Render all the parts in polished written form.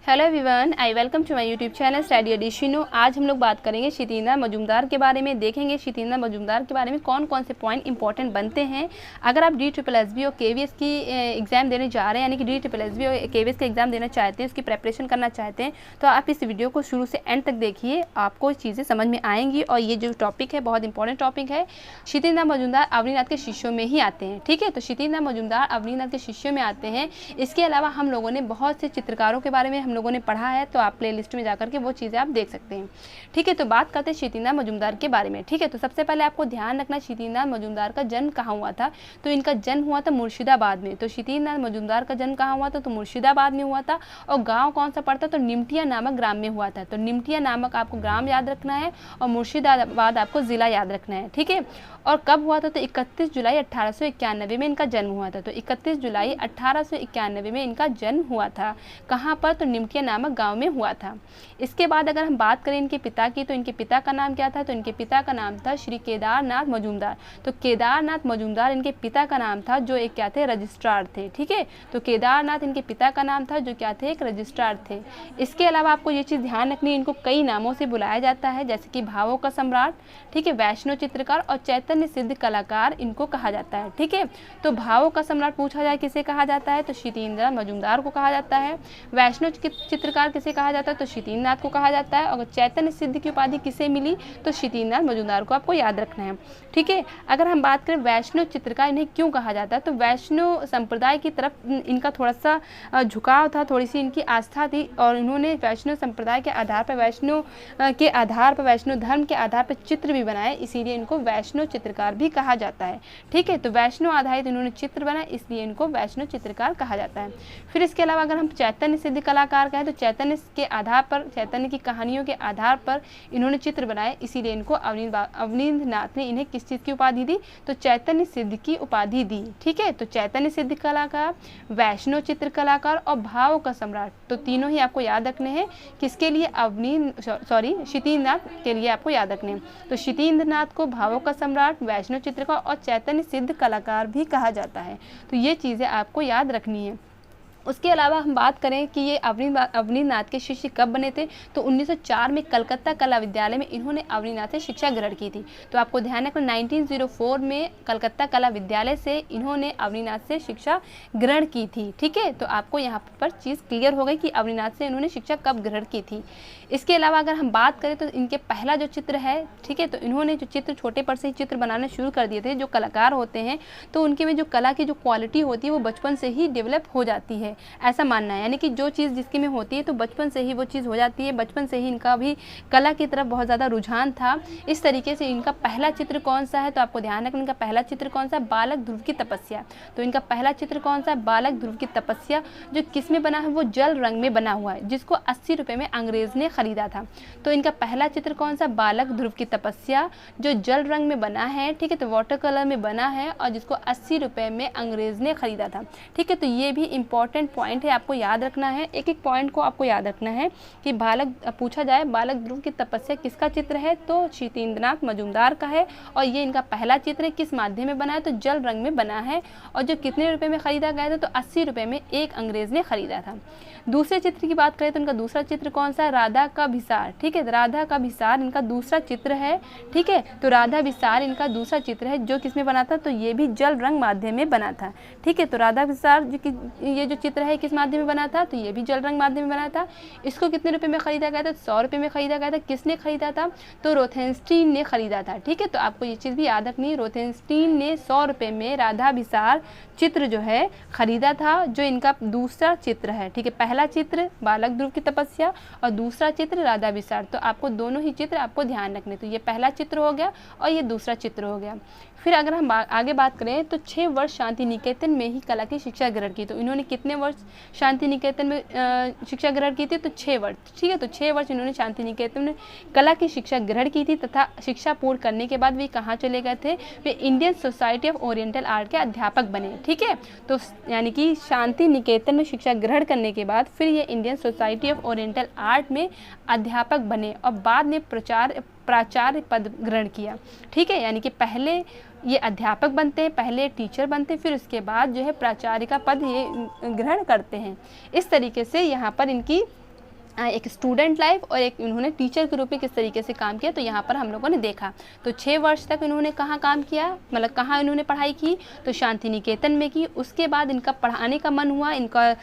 Hello everyone, I welcome to my YouTube channel study editions. आज हम लोग बात करेंगे क्षितिज मजूमदार के बारे में। देखेंगे क्षितिज मजूमदार के बारे में कौन कौन से पॉइंट इंपॉर्टेंट बनते हैं। अगर आप DSSB और KVS की एग्ज़ाम देने जा रहे हैं, यानी कि DSSB और KVS का एग्ज़ाम देना चाहते हैं, उसकी प्रेपरेशन करना चाहते हैं, तो आप इस वीडियो को शुरू से एंड तक देखिए, आपको चीज़ें समझ में आएंगी। और ये जो टॉपिक है बहुत इंपॉर्टेंट टॉपिक है। क्षितिज मजूमदार अवनीनाथ के शिष्यों में ही आते हैं। ठीक है, तो क्षितिज मजूमदार अवनीनाथ के शिष्यों में आते हैं। इसके अलावा हम लोगों ने बहुत से चित्रकारों के बारे में हम लोगों ने पढ़ा है, तो आप प्लेलिस्ट में जाकर के वो चीज़ें आप देख सकते हैं। ठीक है, तो बात करते हैं क्षितिज मजूमदार के बारे में। ठीक है, तो सबसे पहले आपको ध्यान रखना क्षितिज मजूमदार का जन्म कहाँ हुआ था। तो इनका जन्म हुआ था मुर्शिदाबाद में। तो क्षितिज मजूमदार का जन्म कहाँ हुआ था, तो मुर्शिदाबाद में हुआ था। और गाँव कौन सा पड़ता, तो निमटिया नामक ग्राम में हुआ था। तो निमटिया नामक आपको ग्राम याद रखना है और मुर्शिदाबाद आपको ज़िला याद रखना है। ठीक है, और कब हुआ था, तो 31 जुलाई 1891 में इनका जन्म हुआ था। तो 31 जुलाई 1891 में इनका जन्म हुआ था। कहाँ पर, तो निमटिया नामक गांव में हुआ था। इसके बाद अगर हम बात करें इनके पिता की, तो इनके पिता का नाम क्या था, तो इनके पिता का नाम था श्री केदारनाथ मजूमदार। तो केदारनाथ मजूमदार इनके पिता का नाम था, जो एक क्या थे, रजिस्ट्रार थे। ठीक है, तो केदारनाथ इनके पिता का नाम था, जो क्या थे, एक रजिस्ट्रार थे। इसके अलावा आपको ये चीज़ ध्यान रखनी है, इनको कई नामों से बुलाया जाता है, जैसे कि भावों का सम्राट, ठीक है, वैष्णव चित्रकार और चैतन्य सिद्ध कलाकार इनको कहा जाता है। ठीक है, तो भावों का सम्राट पूछा जाए किसे कहा जाता है, तो क्षितिज मजूमदार को कहा जाता है। वैष्णव चित्रकार किसे कहा जाता है, तो क्षितिज नाथ को कहा जाता है। और चैतन्य सिद्ध की उपाधि किसे मिली, तो क्षितिज मजूमदार को आपको याद रखना है। ठीक है, अगर हम बात करें वैष्णव चित्रकार इन्हें क्यों कहा जाता है, तो वैष्णव संप्रदाय की तरफ इनका थोड़ा सा झुकाव था, थोड़ी सी इनकी आस्था थी, और इन्होंने वैष्णव संप्रदाय के आधार पर, वैष्णव के आधार पर, वैष्णव धर्म के आधार पर चित्र भी बनाए, इसीलिए इनको वैष्णव चित्रकार भी कहा जाता है। ठीक है, तो वैष्णव आधारित इन्होंने चित्र बनाए, इसलिए इनको वैष्णव चित्रकार कहा जाता है। फिर इसके अलावा अगर हम चैतन्य सिद्ध कलाकार कहें, तो चैतन्य के आधार पर, चैतन्य की कहानियों के आधार पर इन्होंने चित्र बनाए, इसीलिए इनको अवनींद्रनाथ ने इन्हें किस चीज़ की उपाधि दी, तो चैतन्य सिद्ध की उपाधि दी। ठीक है, तो चैतन्य सिद्ध कलाकार, वैष्णव चित्र कलाकार और भाव का सम्राट, तो तीनों ही आपको याद रखने हैं। किसके लिए, क्षितिज नाथ के लिए आपको याद रखने हैं। तो क्षितिज नाथ को भावों का सम्राट, वैष्णव चित्रकार और चैतन्य सिद्ध कलाकार भी कहा जाता है। तो ये चीज़ें आपको याद रखनी है। उसके अलावा हम बात करें कि ये अवनीनाथ के शिष्य कब बने थे, तो 1904 में कलकत्ता कला विद्यालय में इन्होंने अवनीनाथ से शिक्षा ग्रहण की थी। तो आपको ध्यान रखना 1904 में कलकत्ता कला विद्यालय से इन्होंने अवनीनाथ से शिक्षा ग्रहण की थी। ठीक है, तो आपको यहाँ पर चीज़ क्लियर हो गई कि अवनीनाथ से इन्होंने शिक्षा कब ग्रहण की थी। इसके अलावा अगर हम बात करें तो इनके पहला जो चित्र है, ठीक है, तो इन्होंने जो चित्र छोटे पर से ही चित्र बनाना शुरू कर दिए थे। जो कलाकार होते हैं तो उनके में जो कला की जो क्वालिटी होती है वो बचपन से ही डेवलप हो जाती है, ऐसा मानना है। यानी कि जो चीज़ जिसके में होती है तो बचपन से ही वो चीज़ हो जाती है। बचपन से ही इनका भी कला की तरफ बहुत ज़्यादा रुझान था। इस तरीके से इनका पहला चित्र कौन सा है, तो आपको ध्यान रखना, इनका पहला चित्र कौन सा है, बालक ध्रुव की तपस्या। तो इनका पहला चित्र कौन सा है, बालक ध्रुव की तपस्या, जो किस में बना है, वो जल रंग में बना हुआ है, जिसको 80 रुपये में अंग्रेज ने खरीदा था। तो इनका पहला चित्र कौन सा, बालक ध्रुव की तपस्या, जो जल रंग में बना है। ठीक है, तो वाटर कलर में बना है और जिसको 80 रुपये में अंग्रेज ने खरीदा था। ठीक है, तो ये भी इंपॉर्टेंट पॉइंट है, आपको याद रखना है। एक एक पॉइंट को आपको याद रखना है कि पूछा जाए बालक ध्रुव की तपस्या किसका चित्र है, तो क्षितिज मजूमदार का है। और ये इनका पहला चित्र है, किस माध्यम में बना है, तो जल रंग में बना है। और जो कितने रुपए में खरीदा गया था, तो 80 रुपये में एक अंग्रेज ने खरीदा था। दूसरे चित्र की बात करें तो इनका दूसरा चित्र कौन सा है, राधा का भिसार। ठीक है, राधा का भिसार इनका दूसरा चित्र है। ठीक है, तो राधा भिसार इनका दूसरा चित्र है, जो किसमें बना था, तो ये भी जल रंग माध्यम में बना था। ठीक है, तो राधा भिसार ये जो चित्र है किस माध्यम में बना था, तो ये भी जल रंग माध्यम में बना था। इसको कितने रुपए में खरीदा गया था, 100 रुपये में खरीदा गया था। किसने खरीदा था, तो रोथेनस्टीन ने खरीदा था। ठीक है, तो आपको ये चीज़ भी याद रखनी है, रोथेनस्टीन ने 100 रुपये में राधा भिसार चित्र जो है खरीदा था, जो इनका दूसरा चित्र है। ठीक है, पहला चित्र बालक ध्रुव की तपस्या और दूसरा चित्र राधा भिसार। तो आपको दोनों ही चित्र आपको ध्यान रखने, तो ये पहला चित्र हो गया और ये दूसरा चित्र हो गया। फिर अगर हम आगे बात करें तो 6 वर्ष शांति निकेतन में ही कला की शिक्षा ग्रहण की। तो इन्होंने कितने वर्ष शांति निकेतन में शिक्षा ग्रहण की थी, तो 6 वर्ष। ठीक है, तो 6 वर्ष इन्होंने शांति निकेतन में कला की शिक्षा ग्रहण की थी, तथा शिक्षा पूर्ण करने के बाद वे कहाँ चले गए थे, वे Indian Society of Oriental Art के अध्यापक बने। ठीक है, तो यानी कि शांति निकेतन में शिक्षा ग्रहण करने के बाद फिर ये Indian Society of Oriental art में अध्यापक बने और बाद में प्राचार्य पद ग्रहण किया। ठीक है, यानी कि पहले ये अध्यापक बनते हैं, पहले टीचर बनते हैं, फिर उसके बाद जो है प्राचार्य का पद ये ग्रहण करते हैं। इस तरीके से यहाँ पर इनकी एक स्टूडेंट लाइफ और एक इन्होंने टीचर के रूप में किस तरीके से काम किया, तो यहाँ पर हम लोगों ने देखा। तो 6 वर्ष तक इन्होंने कहाँ काम किया, मतलब कहाँ इन्होंने पढ़ाई की, तो शांति निकेतन में की। उसके बाद इनका पढ़ाने का मन हुआ, इनका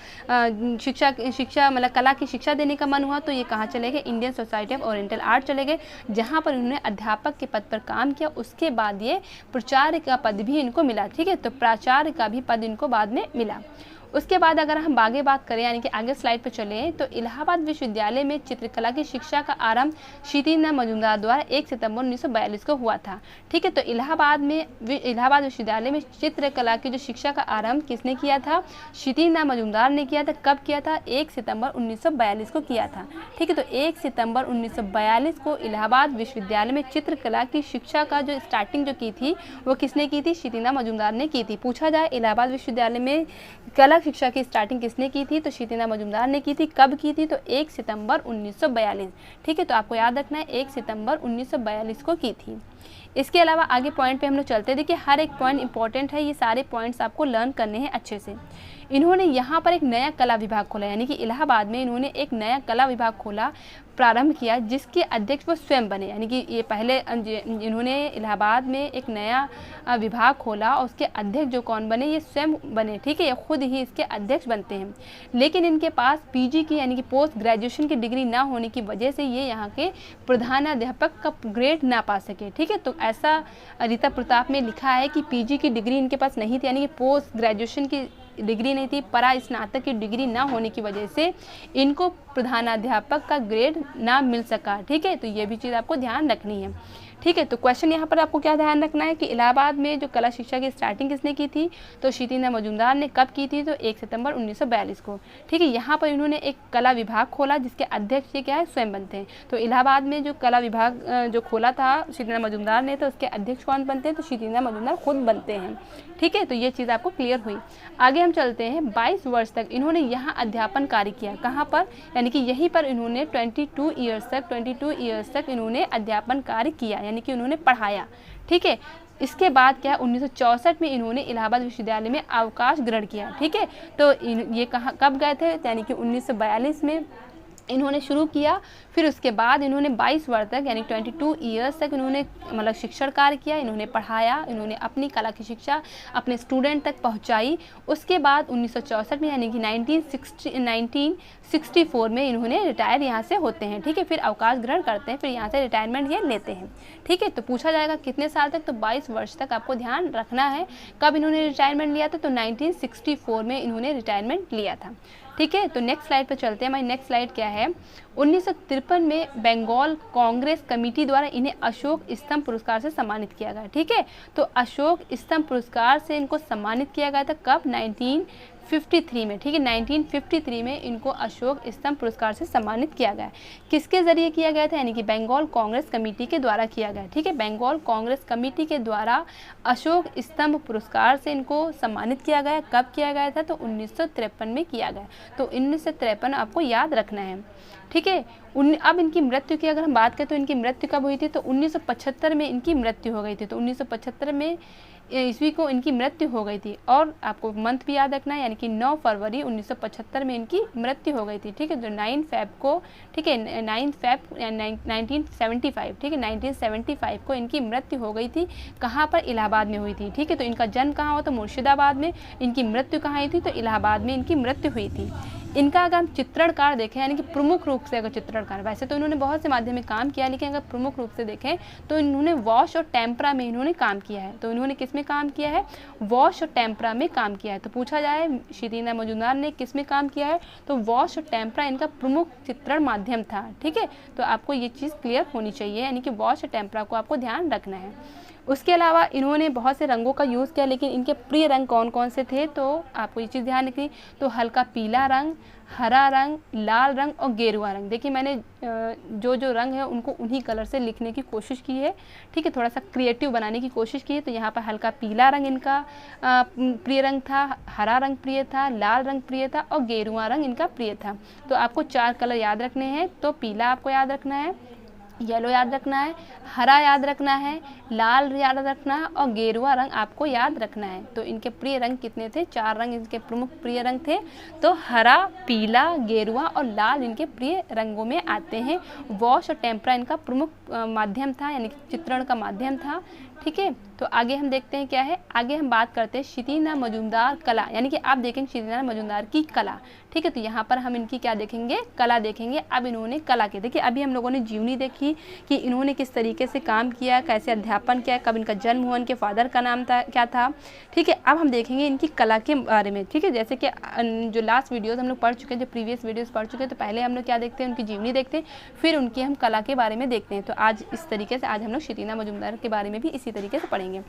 शिक्षा मतलब कला की शिक्षा देने का मन हुआ, तो ये कहाँ चले गए, Indian Society of Oriental art चले गए, जहाँ पर इन्होंने अध्यापक के पद पर काम किया। उसके बाद ये प्राचार्य का पद भी इनको मिला, ठीक है, तो प्राचार्य का भी पद इनको बाद में मिला। उसके बाद अगर हम आगे बात करें, यानी कि आगे स्लाइड पर चलें, तो इलाहाबाद विश्वविद्यालय में चित्रकला की शिक्षा का आरंभ शीतिन्द्रनाथ मजूमदार द्वारा 1 सितंबर 1942 को हुआ था, ठीक है। तो इलाहाबाद विश्वविद्यालय में चित्रकला की जो शिक्षा का आरंभ किसने किया था, शीतिन्द्रनाथ मजूमदार ने किया था। कब किया था, 1 सितंबर 1942 को किया था, ठीक है। तो 1 सितंबर 1942 को इलाहाबाद विश्वविद्यालय में चित्रकला की शिक्षा का जो स्टार्टिंग जो की थी वो किसने की थी, शीतिन्द्रनाथ मजूमदार ने की थी। पूछा जाए इलाहाबाद विश्वविद्यालय में कला शिक्षा की स्टार्टिंग किसने की थी, तो शीतिन्द्रनाथ मजूमदार ने की थी। कब की थी, तो 1 सितंबर 1942, ठीक है। तो आपको याद रखना है 1 सितंबर 1942 को की थी। इसके अलावा आगे पॉइंट पे हम लोग चलते हैं। देखिए हर एक पॉइंट इंपॉर्टेंट है, ये सारे पॉइंट्स आपको लर्न करने हैं अच्छे से। इन्होंने यहाँ पर एक नया कला विभाग खोला, यानी कि इलाहाबाद में इन्होंने एक नया कला विभाग खोला, प्रारंभ किया, जिसके अध्यक्ष वो स्वयं बने। यानी कि ये पहले इन्होंने इलाहाबाद में एक नया विभाग खोला और उसके अध्यक्ष जो कौन बने, ये स्वयं बने, ठीक है, ये खुद ही इसके अध्यक्ष बनते हैं। लेकिन इनके पास पीजी की यानी कि पोस्ट ग्रेजुएशन की डिग्री ना होने की वजह से ये यहाँ के प्रधानाध्यापक का ग्रेड ना पा सके, ठीक है। तो ऐसा रीता प्रताप में लिखा है कि पीजी की डिग्री इनके पास नहीं थी, यानी कि पोस्ट ग्रेजुएशन की डिग्री नहीं थी, परा स्नातक की डिग्री ना होने की वजह से इनको प्रधानाध्यापक का ग्रेड ना मिल सका, ठीक है। तो ये भी चीज़ आपको ध्यान रखनी है, ठीक है। तो क्वेश्चन यहाँ पर आपको क्या ध्यान रखना है कि इलाहाबाद में जो कला शिक्षा की स्टार्टिंग किसने की थी, तो शीतिन्द्रनाथ मजूमदार ने। कब की थी, तो 1 सितंबर 1942 को, ठीक है। यहाँ पर इन्होंने एक कला विभाग खोला जिसके अध्यक्ष ये क्या है, स्वयं बनते हैं। तो इलाहाबाद में जो कला विभाग जो खोला था शीतिन्द्रनाथ मजूमदार ने, तो उसके अध्यक्ष कौन बनते हैं, तो शीतिन्द्रनाथ मजूमदार खुद बनते हैं, ठीक है। तो ये चीज़ आपको क्लियर हुई। आगे हम चलते हैं। 22 वर्ष तक इन्होंने यहाँ अध्यापन कार्य किया, कहाँ पर, यानी कि यहीं पर इन्होंने 22 ईयर्स तक इन्होंने अध्यापन कार्य किया, यानी कि उन्होंने पढ़ाया, ठीक है। इसके बाद क्या, 1964 में इन्होंने इलाहाबाद विश्वविद्यालय में अवकाश ग्रहण किया, ठीक है। तो ये कहाँ कब गए थे, यानी कि 1942 में इन्होंने शुरू किया। फिर उसके बाद इन्होंने 22 वर्ष तक यानी 22 ईयर्स तक इन्होंने मतलब शिक्षण कार्य किया, इन्होंने पढ़ाया, इन्होंने अपनी कला की शिक्षा अपने स्टूडेंट तक पहुंचाई। उसके बाद 1964 में यानी कि 1964 में इन्होंने रिटायर यहाँ से होते हैं, ठीक है। फिर अवकाश ग्रहण करते हैं, फिर यहाँ से रिटायरमेंट ये लेते हैं, ठीक है। तो पूछा जाएगा कितने साल तक, तो 22 वर्ष तक आपको ध्यान रखना है। कब इन्होंने रिटायरमेंट लिया था, तो 1964 में इन्होंने रिटायरमेंट लिया था, ठीक है। तो नेक्स्ट स्लाइड पर चलते हैं। हमारी नेक्स्ट स्लाइड क्या है, 1953 में बंगाल कांग्रेस कमेटी द्वारा इन्हें अशोक स्तंभ पुरस्कार से सम्मानित किया गया, ठीक है। तो अशोक स्तंभ पुरस्कार से इनको सम्मानित किया गया था, कब, 1953 में, ठीक है। 1953 में इनको अशोक स्तंभ पुरस्कार से सम्मानित किया गया। किसके जरिए किया गया था, यानी कि बंगाल कांग्रेस कमेटी के द्वारा किया गया, ठीक है। बंगाल कांग्रेस कमेटी के द्वारा अशोक स्तंभ पुरस्कार से इनको सम्मानित किया गया। कब किया गया था, तो 1953 में किया गया। तो 1953 आपको याद रखना है, ठीक है। अब इनकी मृत्यु की अगर हम बात करें तो इनकी मृत्यु कब हुई थी, तो 1975 में इनकी मृत्यु हो गई थी। तो 1975 में ईस्वी को इनकी मृत्यु हो गई थी, और आपको मंथ भी याद रखना है, यानी कि 9 फरवरी 1975 में इनकी मृत्यु हो गई थी, ठीक है। तो 9 फेब को, ठीक है, 9 फेब 1975, ठीक है, 1975 को इनकी मृत्यु हो गई थी। कहाँ पर, इलाहाबाद में हुई थी, ठीक है। तो इनका जन्म कहाँ हुआ, तो मुर्शिदाबाद में। इनकी मृत्यु कहाँ हुई थी, तो इलाहाबाद में इनकी मृत्यु हुई थी। इनका अगर हम चित्रणकार देखें, यानी कि प्रमुख रूप से अगर चित्रणकार, वैसे तो इन्होंने बहुत से माध्यम में काम किया, लेकिन अगर प्रमुख रूप से देखें तो इन्होंने वॉश और टेम्परा में इन्होंने काम किया है। तो इन्होंने किस में काम किया है, वॉश और टेम्परा में काम किया है। तो पूछा जाए शीतिन्द्रनाथ मजूमदार ने किस में काम किया है, तो वॉश और टेम्परा इनका प्रमुख चित्रण माध्यम था, ठीक है। तो आपको ये चीज़ क्लियर होनी चाहिए, यानी कि वॉश और टेम्परा को आपको ध्यान रखना है। उसके अलावा इन्होंने बहुत से रंगों का यूज़ किया, लेकिन इनके प्रिय रंग कौन कौन से थे, तो आपको ये चीज़ ध्यान रखनी। तो हल्का पीला रंग, हरा रंग, लाल रंग और गेरुआ रंग। देखिए मैंने जो रंग है उनको उन्हीं कलर से लिखने की कोशिश की है, ठीक है, थोड़ा सा क्रिएटिव बनाने की कोशिश की है। तो यहाँ पर हल्का पीला रंग इनका प्रिय रंग था, हरा रंग प्रिय था, लाल रंग प्रिय था और गेरुआ रंग इनका प्रिय था। तो आपको 4 कलर याद रखने हैं। तो पीला आपको याद रखना है, येलो याद रखना है, हरा याद रखना है, लाल याद रखना है और गेरुआ रंग आपको याद रखना है। तो इनके प्रिय रंग कितने थे? 4 रंग इनके प्रमुख प्रिय रंग थे। तो हरा, पीला, गेरुआ और लाल इनके प्रिय रंगों में आते हैं। वॉश और टेम्परा इनका प्रमुख माध्यम था, यानी कि चित्रण का माध्यम था। ठीक है, तो आगे हम देखते हैं क्या है। आगे हम बात करते हैं क्षितिना मजूमदार कला, यानी कि आप देखेंगे क्षितिना मजूमदार की कला। ठीक है, तो यहाँ पर हम इनकी क्या देखेंगे? कला देखेंगे। अब इन्होंने कला की, देखिए अभी हम लोगों ने जीवनी देखी कि इन्होंने किस तरीके से काम किया, कैसे अध्यापन किया, कब इनका जन्म हुआ, इनके फादर का नाम था क्या था। ठीक है, अब हम देखेंगे इनकी कला के बारे में। ठीक है, जैसे कि जो लास्ट वीडियोस हम लोग पढ़ चुके हैं, जो प्रीवियस वीडियोस पढ़ चुके हैं, तो पहले हम लोग क्या देखते हैं? उनकी जीवनी देखते हैं, फिर उनकी हम कला के बारे में देखते हैं। तो आज इस तरीके से आज हम लोग क्षितिना मजूमदार के बारे में भी इसी तरीके से पढ़ेंगे।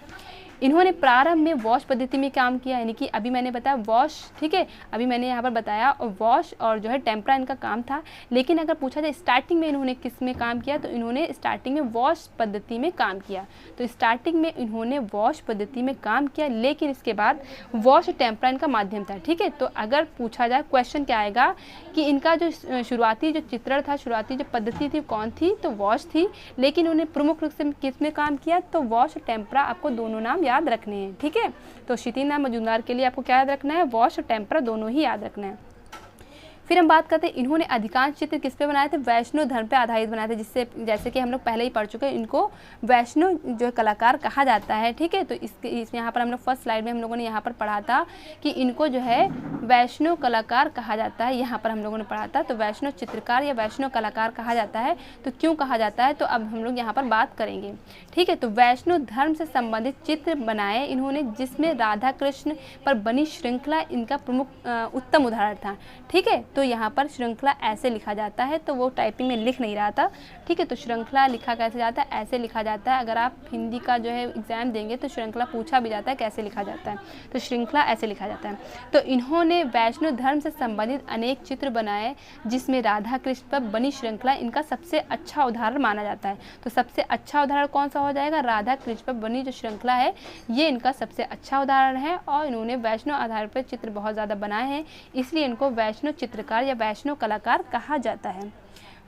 इन्होंने प्रारंभ में वॉश पद्धति में काम किया, यानी कि अभी मैंने बताया वॉश, ठीक है, अभी मैंने यहाँ पर बताया वॉश और जो है टेम्परा इनका काम था। लेकिन अगर पूछा जाए स्टार्टिंग में इन्होंने किस में काम किया, तो इन्होंने स्टार्टिंग में वॉश पद्धति में काम किया। तो स्टार्टिंग में इन्होंने वॉश पद्धति में काम किया, लेकिन इसके बाद वॉश और टेम्परा इनका माध्यम था। ठीक है, तो अगर पूछा जाए क्वेश्चन क्या आएगा कि इनका जो शुरुआती जो चित्रण था, शुरुआती जो पद्धति थी कौन थी? तो वॉश थी। लेकिन उन्होंने प्रमुख रूप से किस में काम किया? तो वॉश और टेम्परा, आपको दोनों नाम याद रखने हैं। ठीक है, तो क्षितिना मजूमदार के लिए आपको क्या याद रखना है? वॉश और टेम्परा दोनों ही याद रखना है। फिर हम बात करते हैं इन्होंने अधिकांश चित्र किस पे बनाए थे? वैष्णव धर्म पे आधारित बनाए थे, जिससे जैसे कि हम लोग पहले ही पढ़ चुके हैं, इनको वैष्णव जो कलाकार कहा जाता है। ठीक है, तो इस यहाँ पर हम लोग फर्स्ट स्लाइड में हम लोगों ने यहाँ पर पढ़ा था कि इनको जो है वैष्णव कलाकार कहा जाता है। यहाँ पर हम लोगों ने पढ़ा था, तो वैष्णव चित्रकार या वैष्णव कलाकार कहा जाता है। तो क्यों कहा जाता है, तो अब हम लोग यहाँ पर बात करेंगे। ठीक है, तो वैष्णव धर्म से संबंधित चित्र बनाए इन्होंने, जिसमें राधा कृष्ण पर बनी श्रृंखला इनका प्रमुख उत्तम उदाहरण था। ठीक है, तो यहाँ पर श्रृंखला ऐसे लिखा जाता है, तो वो टाइपिंग में लिख नहीं रहा था। ठीक है, तो श्रृंखला लिखा कैसे जाता है? ऐसे लिखा जाता है। अगर आप हिंदी का जो है एग्जाम देंगे तो श्रृंखला पूछा भी जाता है कैसे लिखा जाता है, तो श्रृंखला ऐसे लिखा जाता है। तो इन्होंने वैष्णव धर्म से संबंधित अनेक चित्र बनाए, जिसमें राधा कृष्ण पर बनी श्रृंखला इनका सबसे अच्छा उदाहरण माना जाता है। तो सबसे अच्छा उदाहरण कौन सा हो जाएगा? राधा कृष्ण पर बनी जो श्रृंखला है, ये इनका सबसे अच्छा उदाहरण है। और इन्होंने वैष्णव आधार पर चित्र बहुत ज़्यादा बनाए हैं, इसलिए इनको वैष्णव चित्रकार या वैष्णव कलाकार कहा जाता है।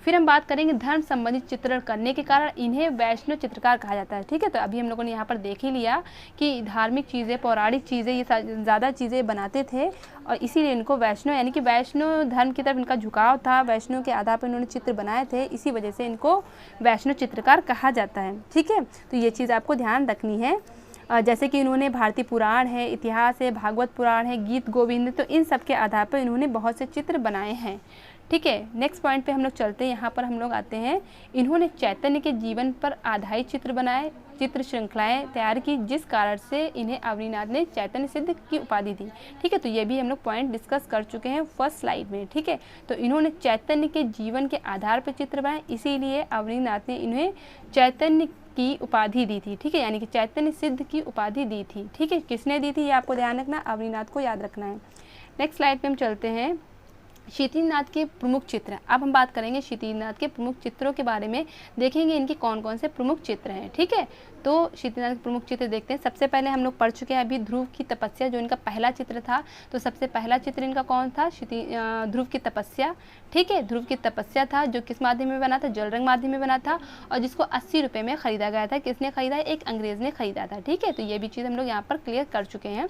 फिर हम बात करेंगे धर्म संबंधित चित्रण करने के कारण इन्हें वैष्णव चित्रकार कहा जाता है। ठीक है, तो अभी हम लोगों ने यहाँ पर देख ही लिया कि धार्मिक चीज़ें, पौराणिक चीज़ें, ये ज़्यादा चीज़ें बनाते थे और इसीलिए इनको वैष्णव, यानी कि वैष्णव धर्म की तरफ इनका झुकाव था, वैष्णव के आधार पर इन्होंने चित्र बनाए थे, इसी वजह से इनको वैष्णव चित्रकार कहा जाता है। ठीक है, तो ये चीज़ आपको ध्यान रखनी है। जैसे कि इन्होंने भारतीय पुराण है, इतिहास है, भागवत पुराण है, गीत गोविंद, तो इन सब के आधार पर इन्होंने बहुत से चित्र बनाए हैं। ठीक है, नेक्स्ट पॉइंट पे हम लोग चलते हैं। यहाँ पर हम लोग आते हैं, इन्होंने चैतन्य के जीवन पर आधारित चित्र बनाए, चित्र श्रृंखलाएं तैयार की, जिस कारण से इन्हें अवनीनाथ ने चैतन्य सिद्ध की उपाधि दी। ठीक है, तो ये भी हम लोग पॉइंट डिस्कस कर चुके हैं फर्स्ट स्लाइड में। ठीक है, तो इन्होंने चैतन्य के जीवन के आधार पर चित्र बनाए, इसीलिए अवनीनाथ ने इन्हें चैतन्य की उपाधि दी थी। ठीक है, यानी कि चैतन्य सिद्ध की उपाधि दी थी। ठीक है, किसने दी थी ये आपको ध्यान रखना, अवनीनाथ को याद रखना है। नेक्स्ट स्लाइड पे हम चलते हैं, क्षितिनाथ के प्रमुख चित्र। अब हम बात करेंगे क्षितिनाथ के प्रमुख चित्रों के बारे में, देखेंगे इनके कौन कौन से प्रमुख चित्र हैं। ठीक है, तो क्षितिनाथ के प्रमुख चित्र देखते हैं। सबसे पहले हम लोग पढ़ चुके हैं अभी ध्रुव की तपस्या, जो इनका पहला चित्र था। तो सबसे पहला चित्र इनका कौन था? ध्रुव की तपस्या। ठीक है, ध्रुव की तपस्या था, जो किस माध्यम में बना था? जल रंग माध्यम में बना था, और जिसको 80 रुपये में खरीदा गया था। किसने खरीदा? एक अंग्रेज़ ने खरीदा था। ठीक है, तो ये भी चीज़ हम लोग यहाँ पर क्लियर कर चुके हैं।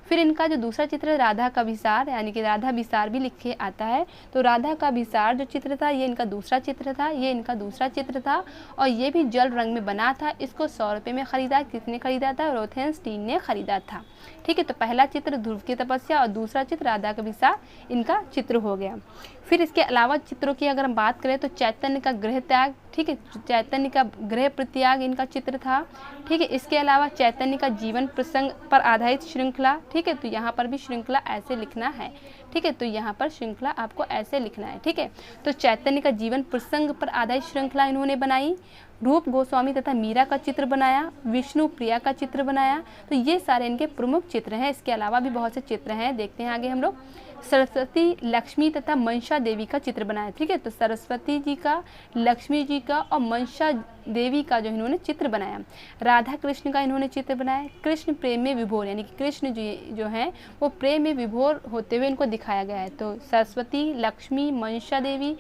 फिर इनका जो दूसरा चित्र है राधा का विसार, यानी कि राधा विसार भी लिखे आता है। तो राधा का विसार जो चित्र था, ये इनका दूसरा चित्र था, ये इनका दूसरा चित्र था, और ये भी जल रंग में बना था। इसको 100 रुपये में खरीदा। किसने खरीदा था? रोथेनस्टीन ने खरीदा था। ठीक है, तो पहला चित्र ध्रुव की तपस्या और दूसरा चित्र राधा का विसार इनका चित्र हो गया। फिर इसके अलावा चित्रों की अगर हम बात करें तो चैतन्य का गृह त्याग, ठीक है, चैतन्य का गृह प्रत्याग इनका चित्र था। ठीक है, इसके अलावा चैतन्य का जीवन प्रसंग पर आधारित श्रृंखला। ठीक है, तो यहाँ पर भी श्रृंखला ऐसे लिखना है। ठीक है, तो यहाँ पर श्रृंखला आपको ऐसे लिखना है। ठीक है, तो चैतन्य का जीवन प्रसंग पर आधारित श्रृंखला इन्होंने बनाई। रूप गोस्वामी तथा मीरा का चित्र बनाया, विष्णु प्रिया का चित्र बनाया। तो ये सारे इनके प्रमुख चित्र हैं। इसके अलावा भी बहुत से चित्र हैं, देखते हैं आगे हम लोग। सरस्वती, लक्ष्मी तथा मनसा देवी का चित्र बनाया। ठीक है, तो सरस्वती जी का, लक्ष्मी जी का और मनसा देवी का जो इन्होंने चित्र बनाया। राधा कृष्ण का इन्होंने चित्र बनाया। कृष्ण प्रेम में विभोर, यानी कि कृष्ण जी जो हैं वो प्रेम में विभोर होते हुए इनको दिखाया गया है। तो सरस्वती, लक्ष्मी, मनसा देवी,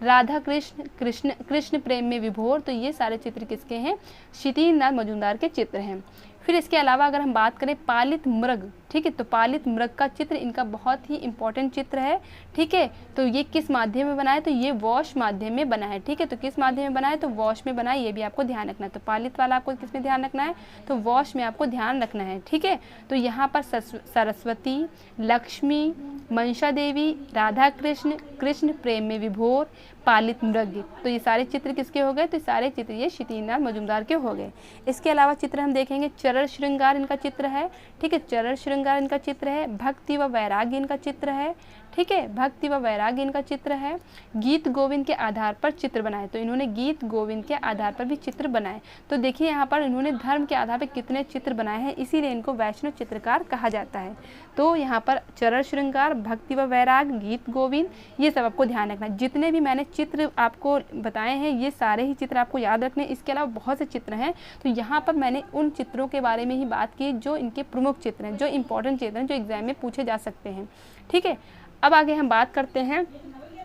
राधा कृष्ण, कृष्ण कृष्ण प्रेम में विभोर, तो ये सारे चित्र किसके हैं? क्षितिज मजूमदार के चित्र हैं। फिर इसके अलावा अगर हम बात करें पालित मृग, ठीक है, तो पालित मृग का चित्र इनका बहुत ही इंपॉर्टेंट चित्र है, ठीक है। तो ये किस माध्यम में बना है? तो ये वॉश माध्यम में बना है, ठीक है। तो किस माध्यम में बना है? तो वॉश में बना है, ये भी आपको ध्यान रखना है। तो पालित वाला आपको किस में ध्यान रखना है? तो वॉश में आपको ध्यान रखना है, ठीक है। तो यहाँ पर सरस्वती, लक्ष्मी, मनसा देवी, राधा कृष्ण, कृष्ण प्रेम में विभोर, पालित मृग, तो ये सारे चित्र किसके हो गए? तो सारे चित्र ये क्षितिज मजूमदार के हो गए। इसके अलावा चित्र हम देखेंगे, चरण श्रृंगार इनका चित्र है, ठीक है, चरण श्रृंगार इनका चित्र है। भक्ति व वैराग्य इनका चित्र है, ठीक है, भक्ति व वैराग्य इनका चित्र है। गीत गोविंद के आधार पर चित्र बनाए, तो इन्होंने गीत गोविंद के आधार पर भी चित्र बनाए। तो देखिए यहाँ पर इन्होंने धर्म के आधार पर कितने चित्र बनाए हैं, इसीलिए इनको वैष्णव चित्रकार कहा जाता है। तो यहाँ पर चरण श्रृंगार, भक्ति व वैराग्य, गीत गोविंद, ये सब आपको ध्यान रखना है। जितने भी मैंने चित्र आपको बताए हैं ये सारे ही चित्र आपको याद रखने। इसके अलावा बहुत से चित्र हैं, तो यहाँ पर मैंने उन चित्रों के बारे में ही बात की जो इनके प्रमुख चित्र हैं, जो इंपॉर्टेंट चित्र हैं, जो एग्जाम में पूछे जा सकते हैं, ठीक है। अब आगे हम बात करते हैं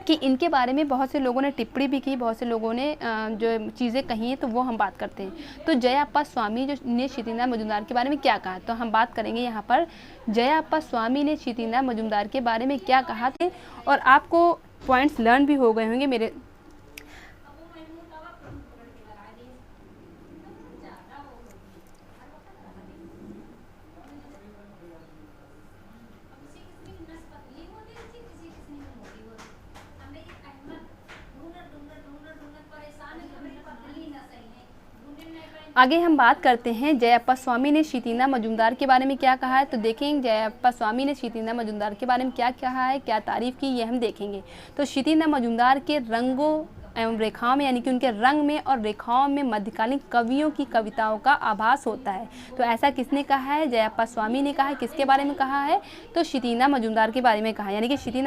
कि इनके बारे में बहुत से लोगों ने टिप्पणी भी की, बहुत से लोगों ने जो चीज़ें कही हैं, तो वो हम बात करते हैं। तो जयाप्पा स्वामी जो ने क्षितिज मजूमदार के बारे में क्या कहा, तो हम बात करेंगे यहाँ पर जयाप्पा स्वामी ने क्षितिज मजूमदार के बारे में क्या कहा थे। और आपको पॉइंट्स लर्न भी हो गए होंगे मेरे। आगे हम बात करते हैं जयाप्पा स्वामी ने क्षितिज मजूमदार के बारे में क्या कहा है। तो देखेंगे जयाप्पा स्वामी ने क्षितिज मजूमदार के बारे में क्या कहा है, क्या तारीफ़ की, ये हम देखेंगे। तो क्षितिज मजूमदार के रंगों एवं रेखाओं में, यानी कि उनके रंग में और रेखाओं में मध्यकालीन कवियों की कविताओं का आभास होता है। तो ऐसा किसने कहा है? जयाप्पा स्वामी ने कहा है। किसके बारे में कहा है? तो क्षितिज मजूमदार के बारे में कहा, यानी कि क्षितिज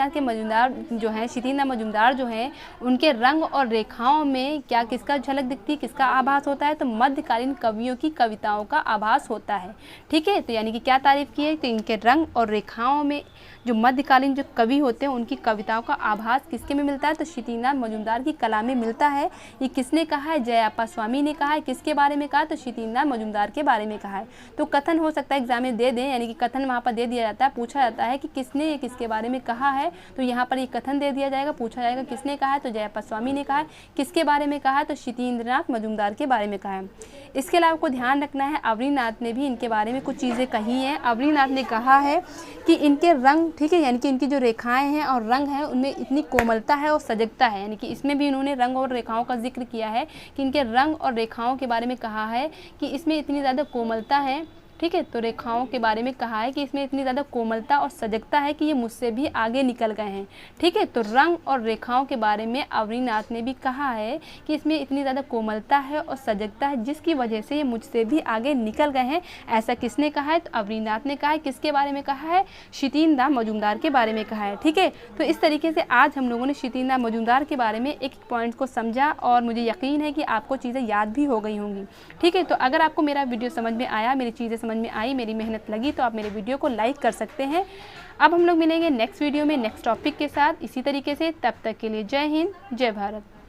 मजूमदार जो हैं उनके रंग और रेखाओं में क्या किसका झलक दिखती है, किसका आभास होता है? तो मध्यकालीन कवियों की कविताओं का आभास होता है, ठीक है। तो यानी कि क्या तारीफ की है? तो इनके रंग और रेखाओं में जो मध्यकालीन जो कवि होते हैं उनकी कविताओं का आभास किसके में मिलता है? तो क्षितिज मजूमदार की कला में मिलता है। ये किसने कहा है? जयाप्पा स्वामी ने कहा है। किसके बारे में कहा? तो क्षितिज मजूमदार के बारे में कहा है। तो कथन हो सकता है एग्जाम में दे दें, यानी कि कथन वहाँ पर दे दिया जाता है, पूछा जाता है कि किसने किसके बारे में कहा है। तो यहाँ पर ये कथन दे दिया जाएगा, पूछा जाएगा किसने कहा है, तो जयाप्पा स्वामी ने कहा है। किसके बारे में कहा है? तो क्षितिज मजूमदार के बारे में कहा है। इसके अलावा आपको ध्यान रखना है अवनीनाथ ने भी इनके बारे में कुछ चीज़ें कही हैं। अवनीनाथ ने कहा है कि इनके रंग, ठीक है, यानी कि इनकी जो रेखाएं हैं और रंग है उनमें इतनी कोमलता है और सजगता है, यानी कि इसमें भी इन्होंने रंग और रेखाओं का जिक्र किया है कि इनके रंग और रेखाओं के बारे में कहा है कि इसमें इतनी ज़्यादा कोमलता है, ठीक है। तो रेखाओं के बारे में कहा है कि इसमें इतनी ज़्यादा कोमलता और सजगता है कि ये मुझसे भी आगे निकल गए हैं, ठीक है। तो रंग और रेखाओं के बारे में अवनीनाथ ने भी कहा है कि इसमें इतनी ज़्यादा कोमलता है और सजगता है जिसकी वजह से ये मुझसे भी आगे निकल गए हैं। ऐसा किसने कहा है? तो अवनीनाथ ने कहा है। किसके बारे में कहा है? क्षितिज मजूमदार के बारे में कहा है, ठीक है। तो इस तरीके से आज हम लोगों ने क्षितिज मजूमदार के बारे में एक पॉइंट को समझा और मुझे यकीन है कि आपको चीज़ें याद भी हो गई होंगी, ठीक है। तो अगर आपको मेरा वीडियो समझ में आया, मेरी चीज़ें समझ में आई, मेरी मेहनत लगी, तो आप मेरे वीडियो को लाइक कर सकते हैं। अब हम लोग मिलेंगे नेक्स्ट वीडियो में नेक्स्ट टॉपिक के साथ इसी तरीके से। तब तक के लिए जय हिंद, जय भारत।